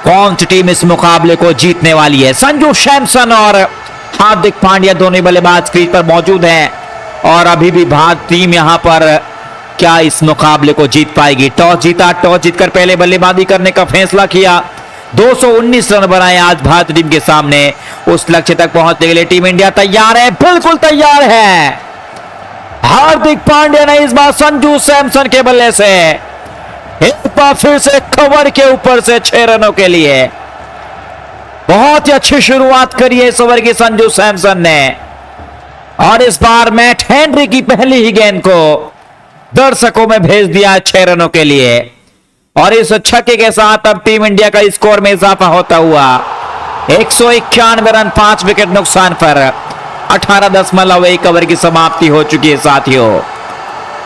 कौन सी टीम इस मुकाबले को जीतने वाली है। संजू सैमसन और हार्दिक पांड्या दोनों बल्लेबाज क्रीज पर मौजूद हैं और अभी भी भारतीय टीम यहां पर क्या इस मुकाबले को जीत पाएगी। टॉस जीता, टॉस जीतकर पहले बल्लेबाजी करने का फैसला किया। 219 रन बनाए आज भारतीय टीम के सामने। उस लक्ष्य तक पहुंचने के लिए टीम इंडिया तैयार है, बिल्कुल तैयार है। हार्दिक पांड्या ने इस बार संजू सैमसन के बल्ले से एक बार फिर से कवर के ऊपर से 6 रनों के लिए बहुत ही अच्छी शुरुआत करी है इस ओवर की संजू सैमसन ने। और इस बार मैट हेनरी की पहली ही गेंद को दर्शकों में भेज दिया 6 रनों के लिए। और इस छक्के के साथ अब टीम इंडिया का स्कोर में इजाफा होता हुआ 191 रन 5 विकेट नुकसान पर 18.1 ओवर की समाप्ति हो चुकी है। साथियों,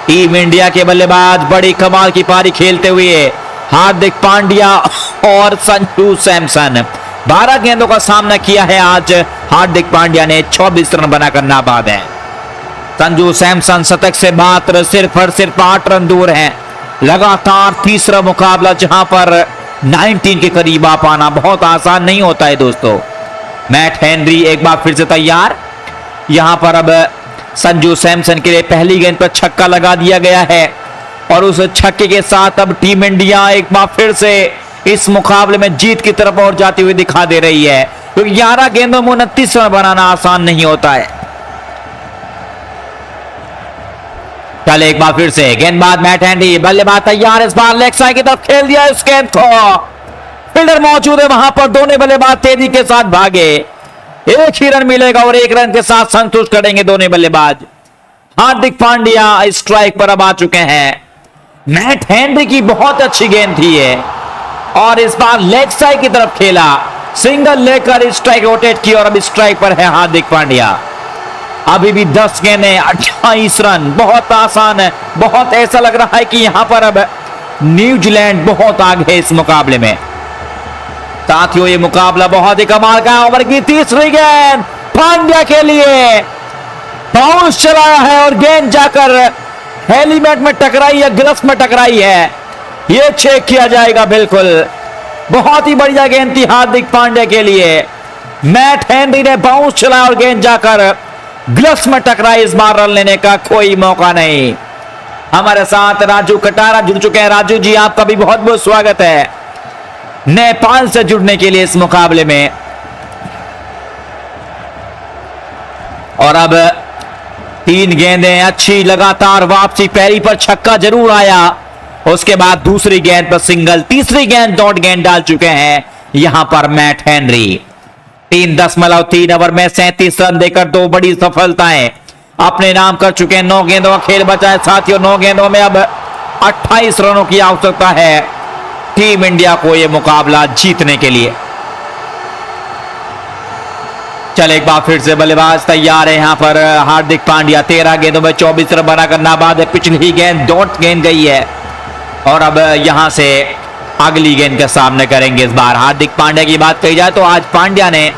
टीम इंडिया के बल्लेबाज बड़ी कमाल की पारी खेलते हुए हार्दिक पांड्या और संजू सैमसन 12 गेंदों का सामना किया है। आज हार्दिक पांड्या ने 24 रन बनाकर नाबाद है। संजू सैमसन शतक से मात्र सिर्फ 8 रन दूर हैं। लगातार तीसरा मुकाबला जहां पर 19 के करीब आ पाना बहुत आसान नहीं होता है दोस्तों। मैट हेनरी एक बार फिर से तैयार। यहां पर अब संजू सैमसन के लिए पहली गेंद पर छक्का लगा दिया गया है और उस छक्के के साथ अब टीम इंडिया एक बार फिर से इस मुकाबले में जीत की तरफ और जाती हुई दिखा दे रही है, क्योंकि 11 गेंदों में 29 रन बनाना आसान नहीं होता है। चल एक बार फिर से गेंदबाज मैट हेनरी, बल्लेबाज तैयार। इस बार लेग साइड की तरफ खेल दिया इस गेंद को। फील्डर मौजूद है वहां पर, दोनों बल्लेबाज तेजी के साथ भागे। एक ही रन मिलेगा और 1 रन के साथ संतुष्ट करेंगे दोनों बल्लेबाज। हार्दिक पांड्या स्ट्राइक पर अब आ चुके हैं। मैट हेनरी की बहुत अच्छी गेंद थी ये और इस बार लेग साइड की तरफ खेला, सिंगल लेकर स्ट्राइक रोटेट की और अब स्ट्राइक पर है हार्दिक पांड्या। अभी भी 10 गेंदें 28 रन, बहुत आसान है। बहुत ऐसा लग रहा है कि यहां पर अब न्यूजीलैंड बहुत आगे है इस मुकाबले में। साथियों, ये मुकाबला बहुत ही कमाल का। ओवर की तीसरी गेंद पांड्या के लिए बाउंस चलाया है और गेंद जाकर हेलीमेट में टकराई है, ग्लव्स में टकराई है। ये चेक किया जाएगा बिल्कुल। बहुत ही बढ़िया गेंद थी हार्दिक पांड्या के लिए। मैट हेनरी ने बाउंस चलाया और गेंद जाकर ग्लव्स में टकराई। इस बार रन लेने का कोई मौका नहीं। हमारे साथ राजू कटारा जुड़ चुके हैं। राजू जी, आपका भी बहुत बहुत स्वागत है नेपाल से जुड़ने के लिए इस मुकाबले में। और अब 3 गेंदें अच्छी लगातार वापसी, पहली पर छक्का जरूर आया, उसके बाद दूसरी गेंद पर सिंगल, तीसरी गेंद डॉट गेंद डाल चुके हैं यहां पर मैट हेनरी। 3.3 ओवर में 37 रन देकर 2 बड़ी सफलताएं अपने नाम कर चुके हैं। 9 गेंदों का खेल बचा है साथियों। 9 गेंदों में अब 28 रनों की आवश्यकता है टीम इंडिया को यह मुकाबला जीतने के लिए। चल एक बार फिर से बल्लेबाज तैयार है यहां पर हार्दिक पांड्या। 13 गेंदों में 24 रन बनाकर नाबाद है। पिछली गेंद डॉट गेंद गई है और अब यहां से अगली गेंद का सामना करेंगे। इस बार हार्दिक पांड्या की बात कही जाए तो आज पांड्या ने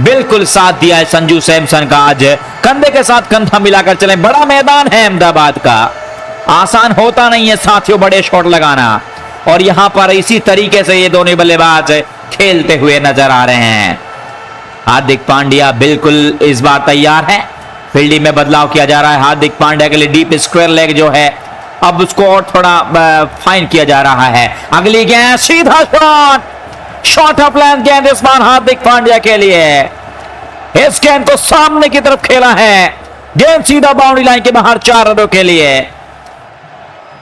बिल्कुल साथ दिया है संजू सैमसन का। आज कंधे के साथ कंधा मिलाकर चले। बड़ा मैदान है अहमदाबाद का, आसान होता नहीं है साथियों बड़े शॉट लगाना। और यहां पर इसी तरीके से ये दोनों बल्लेबाज खेलते हुए नजर आ रहे हैं। हार्दिक पांड्या बिल्कुल इस बार तैयार है। फील्डिंग में बदलाव किया जा रहा है हार्दिक पांड्या के लिए। डीप स्क्वायर लेग जो है अब उसको और थोड़ा फाइन किया जा रहा है। अगली गेंद सीधा शॉट ऑफ लेंथ गेंद इस बार हार्दिक पांड्या के लिए। इस गेंद को सामने की तरफ खेला है, गेंद सीधा बाउंड्री लाइन के बाहर 4 रनों के लिए।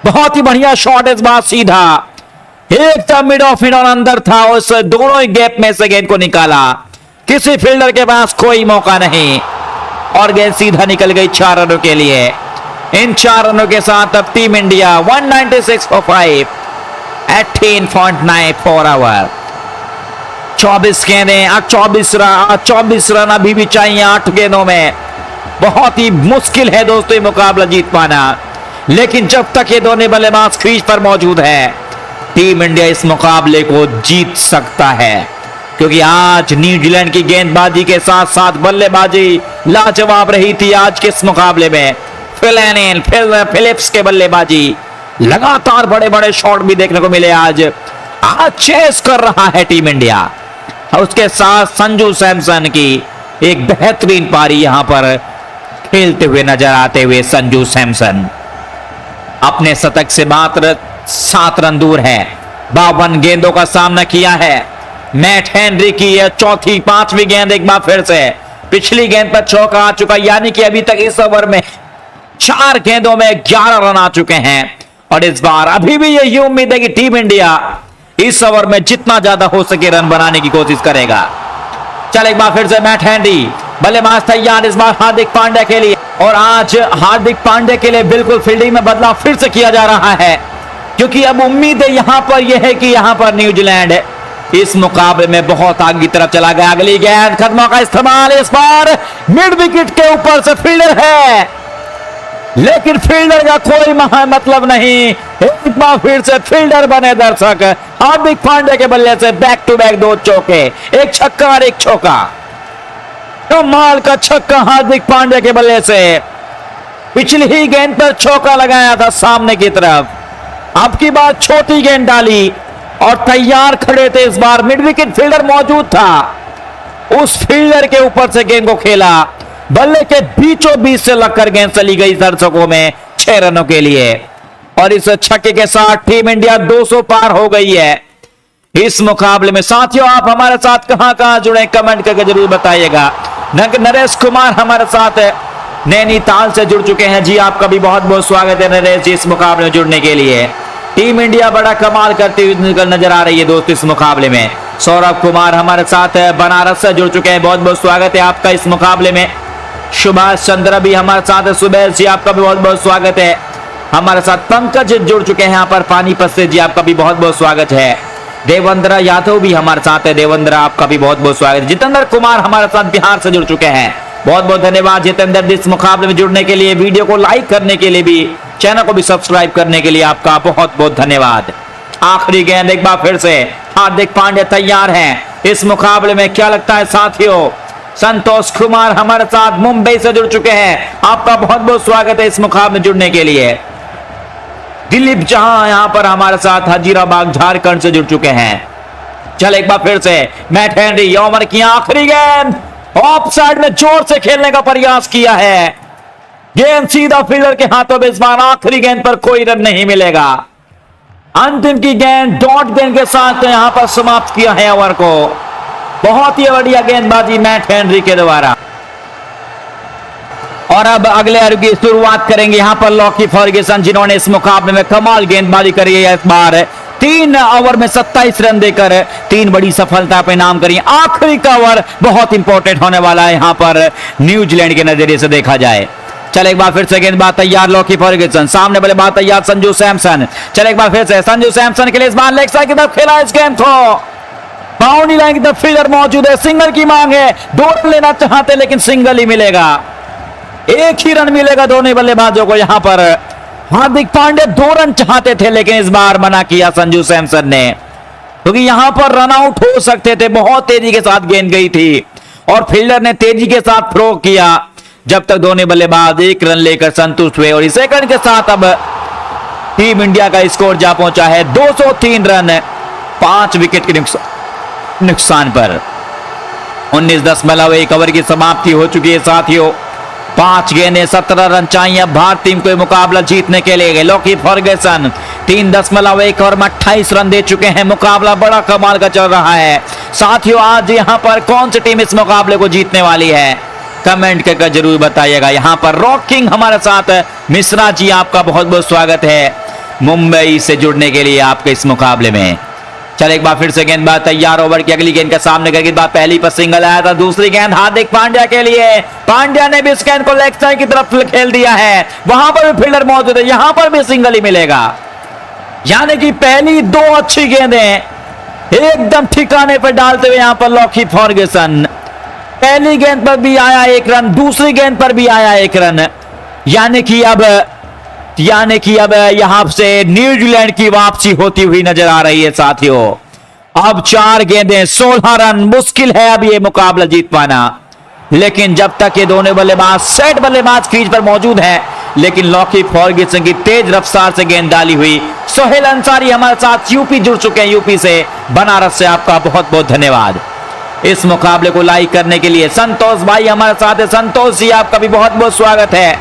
बहुत ही बढ़िया शॉट इस बार सीधा, एक मिड ऑफ इन और अंदर था। उस दोनों ही गैप में से गेंद को निकाला, किसी फील्डर के पास कोई मौका नहीं और गेंद सीधा निकल गई 4 रनों के लिए। इन 4 रनों के साथ अब टीम इंडिया 196 for 5 18.94 ओवर। 24 गेंदें 24 रन अभी भी चाहिए 8 गेंदों में। बहुत ही मुश्किल है दोस्तों ये मुकाबला जीत पाना, लेकिन जब तक ये दोनों बल्लेबाज क्रीज पर मौजूद है टीम इंडिया इस मुकाबले को जीत सकता है, क्योंकि आज न्यूजीलैंड की गेंदबाजी के साथ साथ बल्लेबाजी लाजवाब रही थी आज के इस मुकाबले में। फिलिप्स के बल्लेबाजी, लगातार बड़े बड़े शॉट भी देखने को मिले आज आज चेस कर रहा है टीम इंडिया। उसके साथ संजू सैमसन की एक बेहतरीन पारी यहां पर खेलते हुए नजर आते हुए संजू सैमसन अपने शतक से मात्र 7 रन दूर है। 52 गेंदों का सामना किया है। मैट हेनरी की यह चौथी 5वीं गेंद। एक बार फिर से पिछली गेंद पर चौका आ चुका, यानी कि अभी तक इस ओवर में 4 गेंदों में 11 रन आ चुके हैं। और इस बार अभी भी यही उम्मीद है कि टीम इंडिया इस ओवर में जितना ज्यादा हो सके रन बनाने की कोशिश करेगा। चल एक बार फिर से मैट हेनरी, बल्लेबाज तैयार इस बार हार्दिक पांड्या के लिए। और आज हार्दिक पांड्या के लिए बिल्कुल फील्डिंग में बदलाव फिर से किया जा रहा है, क्योंकि अब उम्मीद है यहां पर यह है कि यहां पर न्यूजीलैंड इस मुकाबले में बहुत आगे की तरफ चला गया। अगली गेंद कदमों का इस्तेमाल, इस बार मिड विकेट के ऊपर से फील्डर है, लेकिन फील्डर का कोई मतलब नहीं। एक बार फिर से फील्डर बने दर्शक। हार्दिक पांड्या के बल्ले से बैक टू बैक 2 चौके, एक छक्का और एक चौका। कमाल का छक्का हार्दिक पांड्या के बल्ले से। पिछली ही गेंद पर चौका लगाया था सामने की तरफ। अब की बार छोटी गेंद डाली और तैयार खड़े थे। इस बार मिड विकेट फील्डर मौजूद था, उस फील्डर के ऊपर से गेंद को खेला। बल्ले के बीचों बीच से लगकर गेंद चली गई दर्शकों में 6 रनों के लिए। और इस छक्के के साथ टीम इंडिया 200 पार हो गई है इस मुकाबले में। साथियों, आप हमारे साथ कहां जुड़े कमेंट करके जरूर बताइएगा। नरेश कुमार हमारे साथ नैनीताल से जुड़ चुके हैं। जी आपका भी बहुत बहुत स्वागत है नरेश जी इस मुकाबले में जुड़ने के लिए। टीम इंडिया बड़ा कमाल करती हुई नजर आ रही है दोस्तों इस मुकाबले में। सौरभ कुमार हमारे साथ बनारस से जुड़ चुके हैं, बहुत बहुत स्वागत है आपका इस मुकाबले में। सुभाष चंद्र भी हमारे साथ है, सुबह जी आपका भी बहुत बहुत स्वागत है। हमारे साथ पंकज जुड़ चुके हैं यहाँ पर पानीपत से, जी आपका भी बहुत बहुत स्वागत है। देवेंद्र यादव भी हमारे साथ है, देवेंद्र आपका भी बहुत बहुत स्वागत है। जितेंद्र कुमार हमारे साथ बिहार से जुड़ चुके हैं, बहुत बहुत धन्यवाद जितेंद्र इस मुकाबले में जुड़ने के लिए, वीडियो को लाइक करने के लिए भी, चैनल को भी सब्सक्राइब करने के लिए आपका बहुत बहुत धन्यवाद। आखिरी गेंद एक बार फिर से हार्दिक पांड्या तैयार हैं इस मुकाबले में। क्या लगता है साथियों? संतोष कुमार हमारे साथ मुंबई से जुड़ चुके हैं, आपका बहुत बहुत स्वागत है इस मुकाबले में जुड़ने के लिए। दिलीप जहां यहां पर हमारे साथ हजीराबाग झारखंड से जुड़ चुके हैं। चल एक बार फिर से मैट हेनरी, ओवर की आखिरी गेंद ऑफ साइड में जोर से खेलने का प्रयास किया है। गेंद सीधा फील्डर के हाथों में। इस बार आखिरी गेंद पर कोई रन नहीं मिलेगा। अंतिम की गेंद डॉट गेंद के साथ यहां पर समाप्त किया है ओवर को। बहुत ही बढ़िया गेंदबाजी मैट हेनरी के द्वारा। और अब अगले ओवर की शुरुआत करेंगे यहां पर लॉकी फर्ग्यूसन, जिन्होंने इस मुकाबले में कमाल गेंदबाजी करी है। इस बार 3 ओवर में 27 रन देकर 3 बड़ी सफलता पे नाम करी। आखिरी का ओवर बहुत इंपॉर्टेंट होने वाला है यहां पर न्यूजीलैंड के नजरिए से देखा जाए। चल एक बार फिर से गेंदबाज तैयार लॉकी फर्ग्यूसन, सामने बल्लेबाज तैयार संजू सैमसन। चल एक बार फिर से संजू सैमसन के लिए इस बार लेग साइड की तरफ खेला इस गेंद को। बाउंड्री लाइन की तरफ फील्डर मौजूद है, सिंगल की मांग है। 2 रन लेना चाहते लेकिन सिंगल ही मिलेगा, एक ही रन मिलेगा दोनों बल्लेबाजों को। यहां पर हार्दिक पांड्या 2 रन चाहते थे लेकिन इस बार मना किया संजू सैमसन ने, क्योंकि यहां पर रन आउट हो सकते थे। बहुत तेजी के साथ गेंद गई थी और फील्डर ने तेजी के साथ थ्रो किया, जब तक दोनों बल्लेबाज 1 रन लेकर संतुष्ट हुए। और इस सेकंड के साथ अब टीम इंडिया का स्कोर जा पहुंचा है 203 रन 5 विकेट के नुकसान पर। 19.1 ओवर की समाप्ति हो चुकी है साथियों। 5 गेंदें 17 रन चाहिए अब भारतीय टीम को मुकाबला जीतने के लिए। लॉकी फर्ग्यूसन 3.1 ओवर में 28 रन दे चुके हैं। मुकाबला बड़ा कमाल का चल रहा है साथियों। आज यहां पर कौन सी टीम इस मुकाबले को जीतने वाली है, कमेंट करके जरूर बताइएगा। यहां पर रॉक किंग हमारे साथ मिश्रा जी, आपका बहुत बहुत स्वागत है मुंबई से जुड़ने के लिए आपके इस मुकाबले में। चल एक बार फिर से गेंदबाज तैयार, ओवर की अगली गेंद के सामने करके गेंदबाज पहली पर सिंगल आया था। दूसरी गेंद हार्दिक पांड्या के लिए, पांड्या ने भी इस गेंद को लेग साइड की तरफ खेल दिया है। वहां पर भी फील्डर मौजूद है, यहां पर भी सिंगल ही मिलेगा। यानी कि पहली 2 अच्छी गेंदें एकदम ठिकाने पर डालते हुए यहां पर लॉकी फर्ग्यूसन। पहली गेंद पर भी आया 1 रन, दूसरी गेंद पर भी आया 1 रन। यानी कि अब यहां से न्यूजीलैंड की वापसी होती हुई नजर आ रही है साथियों। अब 4 गेंदें 16 रन, मुश्किल है अब ये मुकाबला जीत पाना। लेकिन जब तक ये दोनों बल्लेबाज सेट बल्लेबाज क्रीज पर मौजूद हैं, लेकिन लॉकी फर्ग्यूसन की तेज रफ्तार से गेंद डाली हुई। सोहेल अंसारी हमारे साथ यूपी जुड़ चुके हैं, यूपी से, बनारस से। आपका बहुत बहुत धन्यवाद इस मुकाबले को लाइक करने के लिए। संतोष भाई हमारे साथ है, संतोष जी आपका भी बहुत बहुत स्वागत है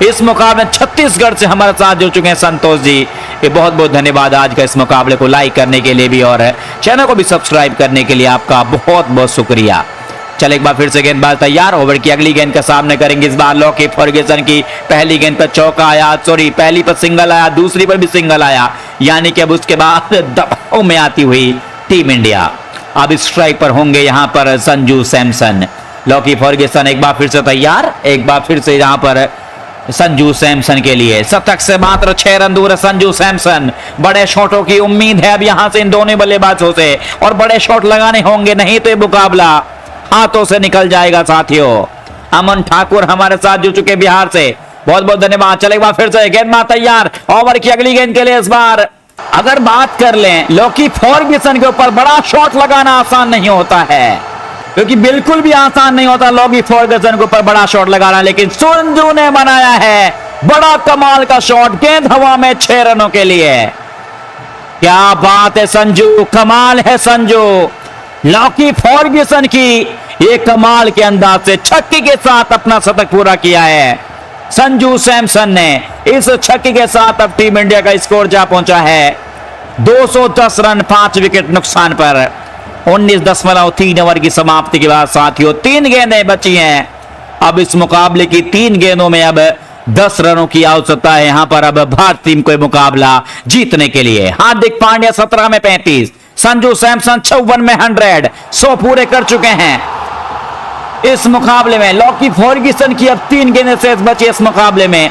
इस मुकाबले। छत्तीसगढ़ से हमारे साथ जुड़ चुके हैं संतोष जी, ये बहुत बहुत धन्यवाद आज का इस मुकाबले को लाइक करने के लिए भी और चैनल को भी सब्सक्राइब करने के लिए आपका बहुत बहुत शुक्रिया। चल एक बार फिर से गेंदबाज तैयार, ओवर की अगली गेंद का सामने करेंगे इस बार लॉकी फर्ग्यूसन की। पहली गेंद पर चौका आया, सॉरी पहली पर सिंगल आया, दूसरी पर भी सिंगल आया, यानी कि अब उसके बाद दबाव में आती हुई टीम इंडिया। अब स्ट्राइक पर होंगे यहां पर संजू सैमसन। लॉकी फर्ग्यूसन एक बार फिर से तैयार, एक बार फिर से यहां पर संजू सैमसन के लिए। शतक से मात्र 6 रन दूर है संजू सैमसन। बड़े शॉटों की उम्मीद है अब यहां से इन दोनों बल्लेबाजों से, और बड़े शॉट लगाने होंगे, नहीं तो ये मुकाबला हाथों से निकल जाएगा साथियों। अमन ठाकुर हमारे साथ जुड़ चुके बिहार से, बहुत बहुत धन्यवाद। चले एक बार फिर से गेंदबाज तैयार, ओवर की अगली गेंद के लिए इस बार अगर बात कर लें लॉकी फर्ग्यूसन के ऊपर, बड़ा शॉट लगाना आसान नहीं होता है, क्योंकि बिल्कुल भी आसान नहीं होता लॉकी फर्ग्यूसन के ऊपर बड़ा शॉट लगाना, लेकिन संजू ने बनाया है बड़ा कमाल का शॉट, गेंद हवा में 6 रनों के लिए। क्या बात है संजू, कमाल है संजू। लॉकी फर्ग्यूसन की ये कमाल के अंदाज से छक्के के साथ अपना शतक पूरा किया है संजू सैमसन ने। इस छक्के के साथ अब टीम इंडिया का स्कोर जा पहुंचा है 210 रन 5 विकेट नुकसान पर। 19.3 ओवर की समाप्ति के बाद साथियों 3 गेंदें बची हैं। अब इस मुकाबले की 3 गेंदों में अब 10 रनों की आवश्यकता है यहां पर अब भारत टीम को मुकाबला जीतने के लिए। हार्दिक पांड्या 17 में 35, संजू सैमसन 54 में 100 पूरे कर चुके हैं इस मुकाबले में। लॉकी फर्ग्यूसन की अब 3 गेंदें शेष बची इस मुकाबले में।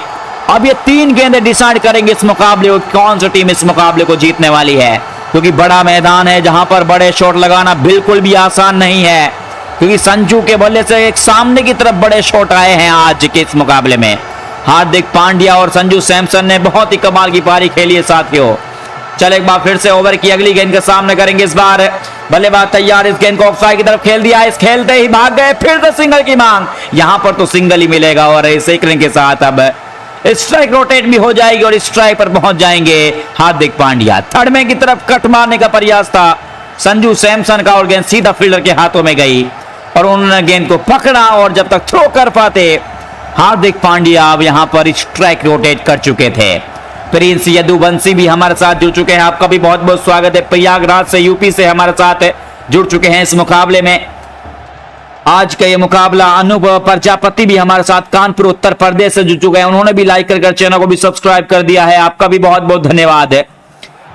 अब ये 3 गेंदें डिसाइड करेंगे इस मुकाबले को, कौन सी टीम इस मुकाबले को जीतने वाली है, क्योंकि बड़ा मैदान है जहां पर बड़े शॉट लगाना बिल्कुल भी आसान नहीं है, क्योंकि संजू के बल्ले से एक सामने की तरफ बड़े शॉट आए हैं आज के इस मुकाबले में। हार्दिक पांड्या और संजू सैमसन ने बहुत ही कमाल की पारी खेली है साथियों। चल एक बार फिर से ओवर की अगली गेंद के सामने करेंगे इस बार बल्लेबाज तैयार, इस गेंद को ऑफसाइड की तरफ खेल दिया, इस खेलते ही भाग गए, फिर से सिंगल की मांग, यहां पर तो सिंगल ही मिलेगा और इस एक रन के साथ अब स्ट्राइक रोटेट भी हो जाएगी और स्ट्राइक पर पहुंच जाएंगे हार्दिक पांड्या। थर्ड में की तरफ कट मारने का प्रयास था संजू सैमसन का और गेंद सीधा फील्डर के हाथों में गई और उन्होंने गेंद को पकड़ा और जब तक थ्रो कर पाते हार्दिक पांड्या अब यहां पर स्ट्राइक रोटेट कर चुके थे। प्रिंस यदुवंशी भी हमारे साथ जुड़ चुके हैं, आपका भी बहुत बहुत स्वागत है। प्रयागराज से यूपी से हमारे साथ जुड़ चुके हैं इस मुकाबले में। आज का ये मुकाबला अनूप प्रजापति भी हमारे साथ कानपुर उत्तर प्रदेश से जुड़ चुके हैं, उन्होंने भी लाइक कर चैनल को भी सब्सक्राइब कर दिया है, आपका भी बहुत बहुत धन्यवाद है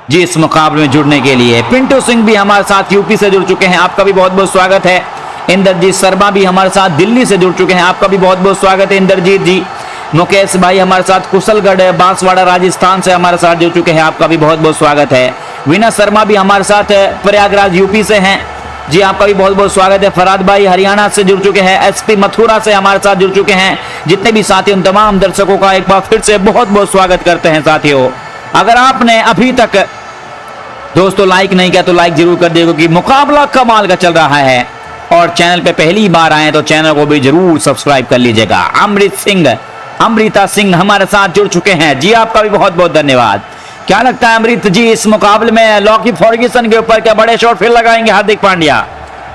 जी इस मुकाबले में जुड़ने के लिए। पिंटू सिंह भी हमारे साथ यूपी से जुड़ चुके हैं, आपका भी बहुत बहुत स्वागत है। इंद्रजीत शर्मा भी हमारे साथ दिल्ली से जुड़ चुके हैं, आपका भी बहुत बहुत स्वागत है इंद्रजीत जी। मुकेश भाई हमारे साथ कुशलगढ़ बांसवाड़ा राजस्थान से हमारे साथ जुड़ चुके हैं, आपका भी बहुत बहुत स्वागत है। वीना शर्मा भी हमारे साथ प्रयागराज यूपी से हैं जी, आपका भी बहुत बहुत स्वागत है। फराद भाई हरियाणा से जुड़ चुके हैं, एसपी मथुरा से हमारे साथ जुड़ चुके हैं। जितने भी साथी उन तमाम दर्शकों का एक बार फिर से बहुत बहुत स्वागत करते हैं साथियों। अगर आपने अभी तक दोस्तों लाइक नहीं किया तो लाइक जरूर कर दिए, क्योंकि मुकाबला कमाल का चल रहा है और चैनल पे पहली बार आए तो चैनल को भी जरूर सब्सक्राइब कर लीजिएगा। अमृता सिंह हमारे साथ जुड़ चुके हैं जी, आपका भी बहुत बहुत धन्यवाद। क्या लगता है अमृत जी इस मुकाबले में लॉकी फर्ग्यूसन के ऊपर क्या बड़े शॉट फिर लगाएंगे हार्दिक पांड्या,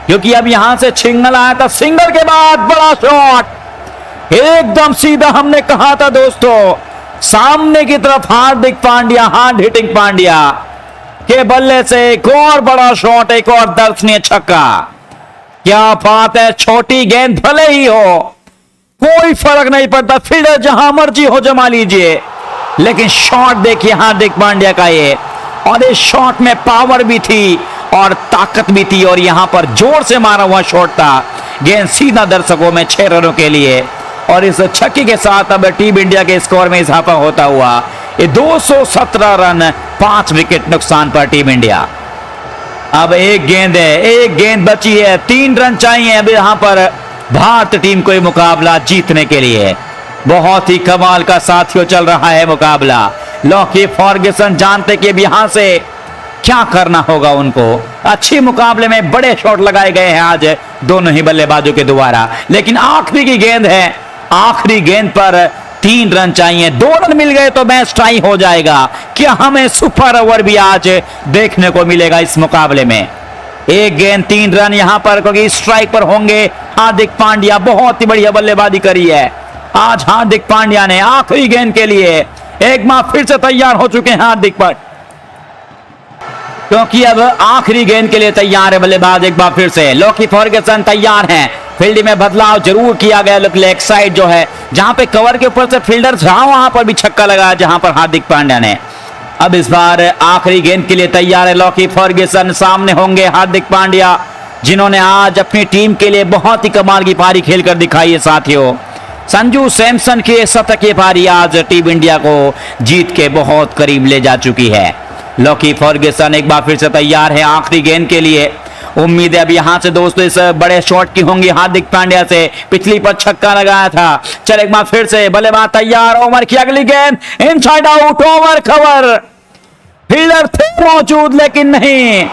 क्योंकि अब यहां से सिंगल आया था, सिंगल के बाद बड़ा शॉट एकदम सीधा, हमने कहा था दोस्तों सामने की तरफ हार्दिक पांड्या, हार्ड हिटिंग पांड्या के बल्ले से एक और बड़ा शॉट, एक और दर्शनीय छक्का। क्या बात है, छोटी गेंद भले ही हो कोई फर्क नहीं पड़ता, फील्डर जहां मर्जी हो जमा लीजिए, लेकिन शॉट देखिए हार्दिक पांड्या का ये, और इस शॉट में पावर भी थी और ताकत भी थी और यहां पर जोर से मारा हुआ शॉट था, गेंद सीधा दर्शकों में 6 रनों के लिए। और इस छक्के के साथ अब टीम इंडिया के स्कोर में इजाफा होता हुआ ये 217 रन 5 विकेट नुकसान पर टीम इंडिया। अब एक गेंद है, एक गेंद बची है, 3 रन चाहिए अब यहां पर भारत टीम को ये मुकाबला जीतने के लिए। बहुत ही कमाल का साथियों चल रहा है मुकाबला। लॉकी फर्ग्यूसन जानते कि अब यहां से क्या करना होगा उनको। अच्छे मुकाबले में बड़े शॉट लगाए गए हैं आज दोनों ही बल्लेबाजों के द्वारा, लेकिन आखिरी की गेंद है, आखिरी गेंद पर 3 रन चाहिए, 2 रन मिल गए तो मैच टाई हो जाएगा। क्या हमें सुपर ओवर भी आज देखने को मिलेगा इस मुकाबले में? 1 गेंद 3 रन यहां पर, क्योंकि स्ट्राइक पर होंगे हार्दिक पांड्या। बहुत ही बढ़िया बल्लेबाजी करी है आज हार्दिक पांड्या ने। आखिरी गेंद के लिए एक बार फिर से तैयार हो चुके हैं हार्दिक पांड्या, क्योंकि अब आखिरी गेंद के लिए तैयार है बल्लेबाज। एक बार फिर से लॉकी फर्ग्यूसन तैयार हैं। फील्डिंग में बदलाव जरूर किया गया। लेग साइड जो है, जहां पे कवर के ऊपर से फील्डर था, वहां पर भी छक्का लगाया जहां पर हार्दिक पांड्या ने। अब इस बार आखिरी गेंद के लिए तैयार है लॉकी फर्ग्यूसन। सामने होंगे हार्दिक पांड्या, जिन्होंने आज अपनी टीम के लिए बहुत ही कमाल की पारी खेलकर दिखाई है साथियों। संजू सैमसन की शतकीय पारी आज टीम इंडिया को जीत के बहुत करीब ले जा चुकी है। लॉकी फर्ग्यूसन एक बार फिर से तैयार है आखिरी गेंद के लिए। उम्मीद है अब यहां से दोस्तों इस बड़े शॉट की होंगी हार्दिक पांड्या से। पिछली पर छक्का लगाया था। चल एक बार फिर से बल्लेबाज तैयार। ओवर की अगली गेंद inside out, over cover. Fielder थे मौजूद लेकिन नहीं।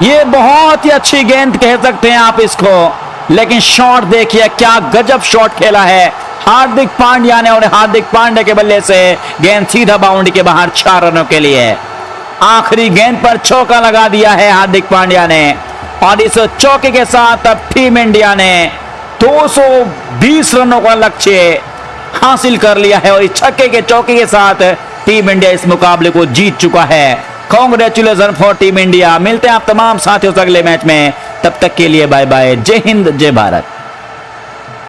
ये बहुत ही अच्छी गेंद कह सकते हैं आप इसको, लेकिन शॉट देखिए क्या गजब शॉट खेला है हार्दिक पांड्या ने। और हार्दिक पांड्या के बल्ले से गेंद सीधा बाउंड्री के बाहर 4 रनों के लिए। आखिरी गेंद पर चौका लगा दिया है हार्दिक पांड्या ने, और इस चौके के साथ अब टीम इंडिया ने 220 रनों का लक्ष्य हासिल कर लिया है। और इस छक्के के चौके के साथ टीम इंडिया इस मुकाबले को जीत चुका है। Congratulation for team India. मिलते हैं आप तमाम साथियों से अगले मैच में, तब तक के लिए बाय बाय। जय हिंद, जय भारत।